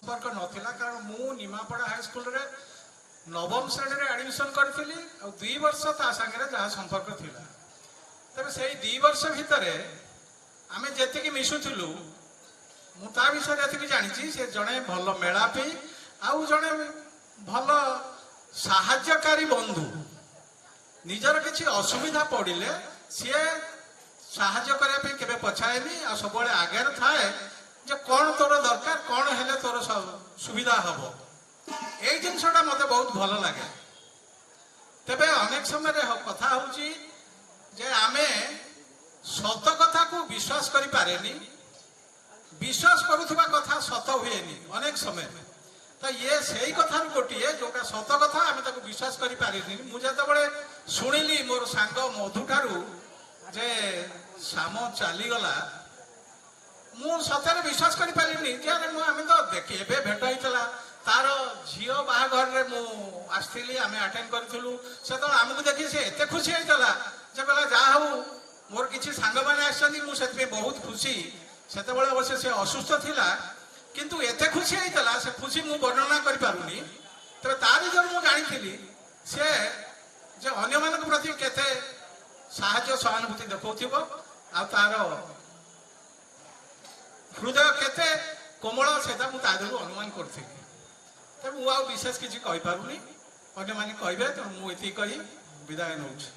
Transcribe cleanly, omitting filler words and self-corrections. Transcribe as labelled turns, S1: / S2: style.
S1: संपर्क नथिला कारण मु निमापड़ा हाई स्कूल रे नवम श्रेणी रे एडमिशन करथिली आ 2 वर्ष ता संगे जहाँ संपर्क थिला तबे से 2 वर्ष भितर आमे जेतिकी मिसुथिलु मु ता विषय जेतिकी जानिछि से जणे भल मेलापी आउ जणे भल साहाय्यकारी बंधु निजर किछि असुविधा पड़िले सी साहाय्य करने पे केबे पछाएनी आ सब आगे थाए जे कौन तोर दरकार कौन हेले तोर सुविधा हम यही जिनसा मत बहुत भल लगे तेबे अनेक समय कथा होची जे आमे सत कथा को विश्वास करि पारेनी विश्वास करुवा कथा सत हुएनी अनेक समय तो ये सही कथा गोटे जोटा सत कथा आम विश्वास करि पारेनी मुझे शुणिली मोर सांग मधु ठारू जे श्याम चलीगला मु सतरे विश्वास करि पारिनी जे आम तो देखी एबे भेट होइतला तार झियो बाहाघर रे मु आस्थिली आमे अटेंड करथिलु से तो हमकु देखि से एते खुशी होइतला जे कहला जा हउ मोर किछि सांग माने आछथि मु सेते बहुत खुशी सेते बेले अवश्य से असुस्थ थिला किंतु एते खुशी होइतला से खुशी मु वर्णना करि पारुनी तबे तारि जर मु जानिथिली से जे अन्य मानक प्रति केते साहाय्य सहानुभूति देखौथिबो आ तार हृदय केते कोमल सेटा मु तादरु अनुमान करथिली तब मु आ विशेष किछि कहि पारुनी अन्य माने कहबे तो मु एति कहि विदाय नउछि।